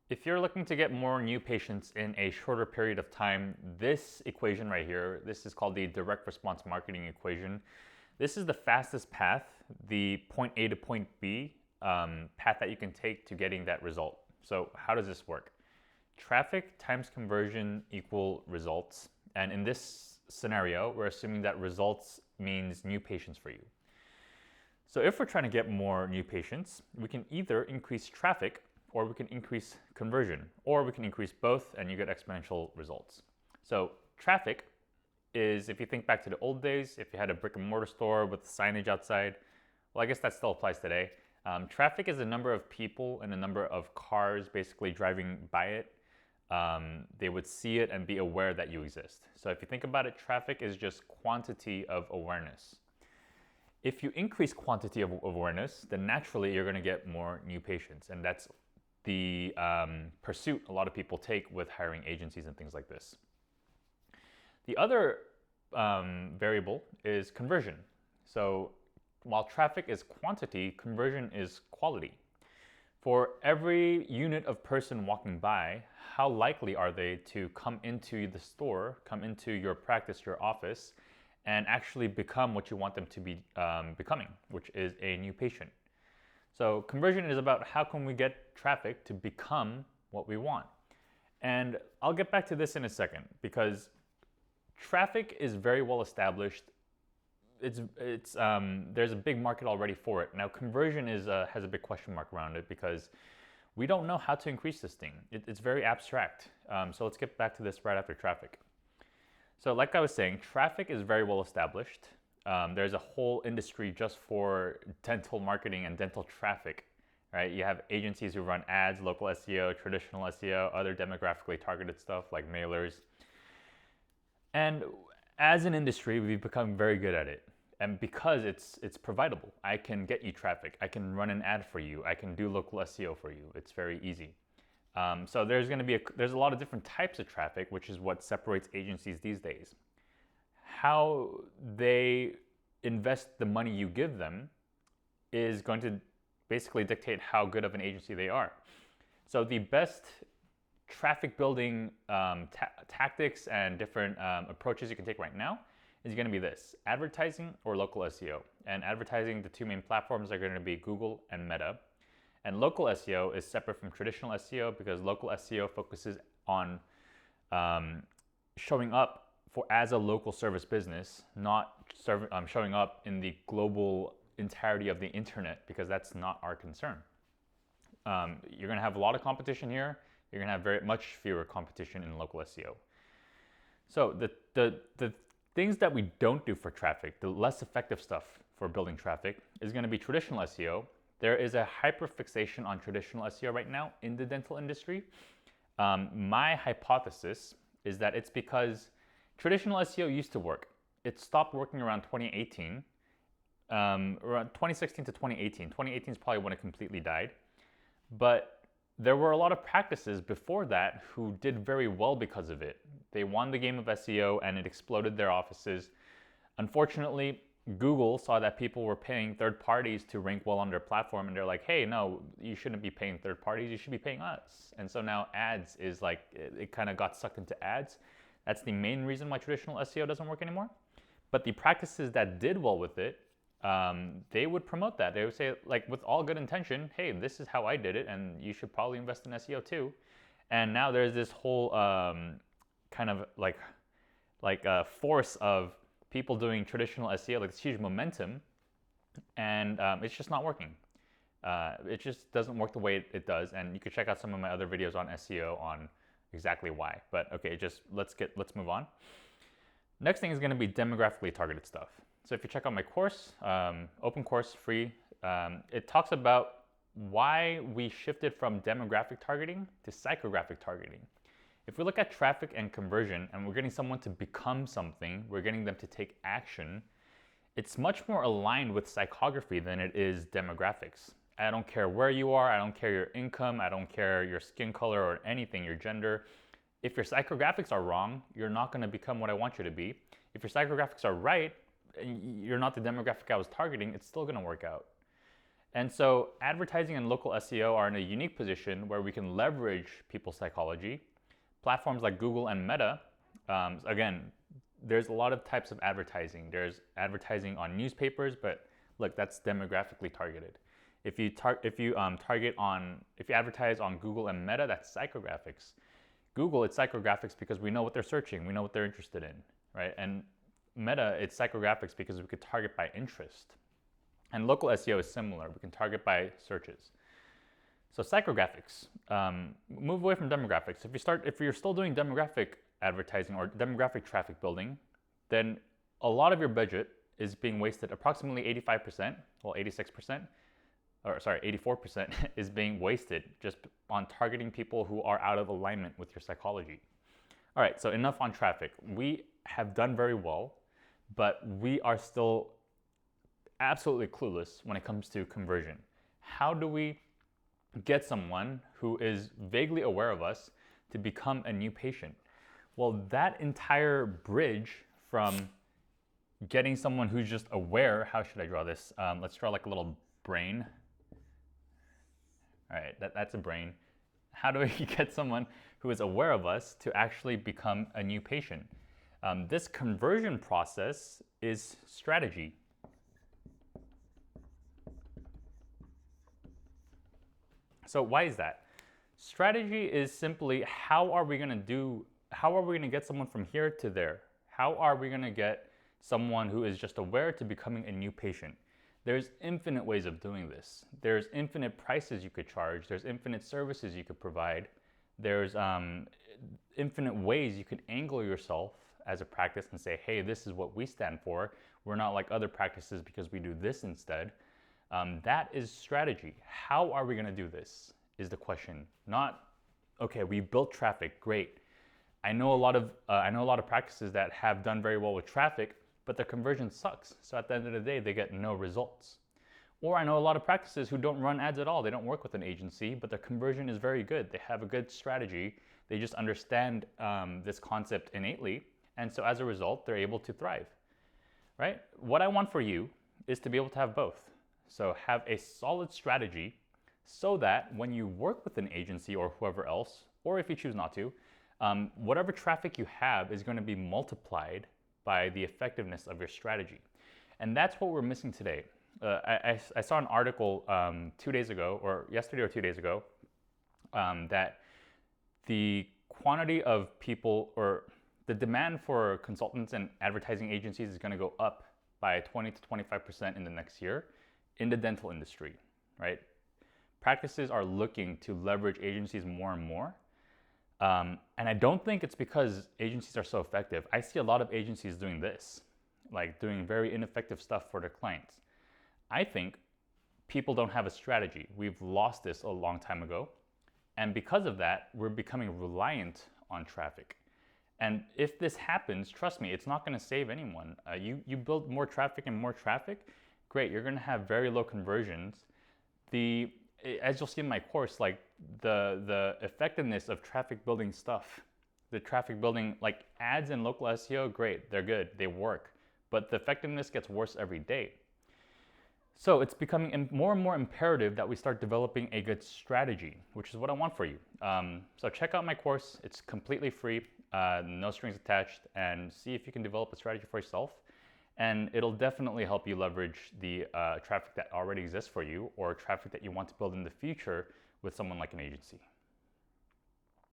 If you're looking to get more new patients in a shorter period of time, this equation right here, this is called the direct response marketing equation. This is the fastest path, the point A to point B path that you can take to getting that result. So how does this work? Traffic times conversion equal results. And in this scenario, we're assuming that results means new patients for you. So if we're trying to get more new patients, we can either increase traffic or we can increase conversion, or we can increase both and you get exponential results. So traffic is, if you think back to the old days, if you had a brick and mortar store with signage outside, well, I guess that still applies today. Traffic is the number of people and the number of cars basically driving by it. They would see it and be aware that you exist. So if you think about it, traffic is just quantity of awareness. If you increase quantity of awareness, then naturally you're going to get more new patients. And that's the pursuit a lot of people take with hiring agencies and things like this. The other variable is conversion. So while traffic is quantity, conversion is quality. For every unit of person walking by, how likely are they to come into the store, come into your practice, your office, and actually become what you want them to be becoming, which is a new patient. So conversion is about how can we get traffic to become what we want. And I'll get back to this in a second because traffic is very well established. There's a big market already for it. Now conversion has a big question mark around it because we don't know how to increase this thing. It's very abstract. So let's get back to this right after traffic. So like I was saying, traffic is very well established. There's a whole industry just for dental marketing and dental traffic, right? You have agencies who run ads, local SEO, traditional SEO, other demographically targeted stuff like mailers. And as an industry, we've become very good at it. And because it's providable, I can get you traffic. I can run an ad for you. I can do local SEO for you. It's very easy. So there's a lot of different types of traffic, which is what separates agencies these days. How they invest the money you give them is going to basically dictate how good of an agency they are. So the best traffic building tactics and different approaches you can take right now is going to be this: advertising or local SEO. And advertising, the two main platforms are going to be Google and Meta. And local SEO is separate from traditional SEO because local SEO focuses on showing up as a local service business, not showing up in the global entirety of the internet, because that's not our concern. You're going to have a lot of competition here. You're going to have very much fewer competition in local SEO. So the things that we don't do for traffic, the less effective stuff for building traffic, is going to be traditional SEO. There is a hyperfixation on traditional SEO right now in the dental industry. My hypothesis is that it's because traditional SEO used to work. It stopped working around 2018, around 2016 to 2018. 2018 is probably when it completely died. But there were a lot of practices before that who did very well because of it. They won the game of SEO and it exploded their offices. Unfortunately, Google saw that people were paying third parties to rank well on their platform, and they're like, hey, no, you shouldn't be paying third parties, you should be paying us. And so now ads is like, it kind of got sucked into ads. That's the main reason why traditional SEO doesn't work anymore. But the practices that did well with it, they would promote that. They would say, like, with all good intention, hey, this is how I did it, and you should probably invest in SEO too. And now there's this whole kind of like a force of people doing traditional SEO, like this huge momentum, and it's just not working. It just doesn't work the way it does. And you can check out some of my other videos on SEO on exactly why. But okay, let's move on. Next thing is going to be demographically targeted stuff. So if you check out my course, open course, free, it talks about why we shifted from demographic targeting to psychographic targeting. If we look at traffic and conversion and we're getting someone to become something, we're getting them to take action, it's much more aligned with psychography than it is demographics. I don't care where you are, I don't care your income, I don't care your skin color or anything, your gender. If your psychographics are wrong, you're not going to become what I want you to be. If your psychographics are right, and you're not the demographic I was targeting, it's still going to work out. And so advertising and local SEO are in a unique position where we can leverage people's psychology. Platforms like Google and Meta, again, there's a lot of types of advertising. There's advertising on newspapers, but look, that's demographically targeted. If you advertise on Google and Meta, that's psychographics. Google, it's psychographics because we know what they're searching, we know what they're interested in, right? And Meta, it's psychographics because we could target by interest. And local SEO is similar. We can target by searches. So psychographics, move away from demographics. If you're still doing demographic advertising or demographic traffic building, then a lot of your budget is being wasted. Approximately 85%, well 86%, or sorry, 84% is being wasted just on targeting people who are out of alignment with your psychology. All right, so enough on traffic. We have done very well, but we are still absolutely clueless when it comes to conversion. How do we get someone who is vaguely aware of us to become a new patient? Well, that entire bridge from getting someone who's just aware, how should I draw this? Let's draw like a little brain. All right, that's a brain. How do we get someone who is aware of us to actually become a new patient? This conversion process is strategy. So why is that? Strategy is simply how are we going to get someone from here to there? How are we going to get someone who is just aware to becoming a new patient? There's infinite ways of doing this. There's infinite prices you could charge. There's infinite services you could provide. There's infinite ways you could angle yourself as a practice and say, hey, this is what we stand for. We're not like other practices because we do this instead. That is strategy. How are we going to do this is the question. Not, okay, we built traffic, great. I know a lot of practices that have done very well with traffic, but their conversion sucks. So at the end of the day, they get no results. Or I know a lot of practices who don't run ads at all. They don't work with an agency, but their conversion is very good. They have a good strategy. They just understand this concept innately. And so as a result, they're able to thrive, right? What I want for you is to be able to have both. So have a solid strategy so that when you work with an agency or whoever else, or if you choose not to, whatever traffic you have is going to be multiplied by the effectiveness of your strategy. And that's what we're missing today. I saw an article 2 days ago, or yesterday or 2 days ago, that the quantity of people or the demand for consultants and advertising agencies is going to go up by 20 to 25% in the next year in the dental industry, right? Practices are looking to leverage agencies more and more. And I don't think it's because agencies are so effective. I see a lot of agencies doing this, like doing very ineffective stuff for their clients. I think people don't have a strategy. We've lost this a long time ago. And because of that, we're becoming reliant on traffic. And if this happens, trust me, it's not going to save anyone. You build more traffic and more traffic, great, you're going to have very low conversions. As you'll see in my course, like the effectiveness of traffic building stuff, the traffic building, like ads and local SEO, great, they're good, they work, but the effectiveness gets worse every day. So it's becoming more and more imperative that we start developing a good strategy, which is what I want for you. So check out my course. It's completely free, no strings attached, and see if you can develop a strategy for yourself. And it'll definitely help you leverage the traffic that already exists for you or traffic that you want to build in the future with someone like an agency.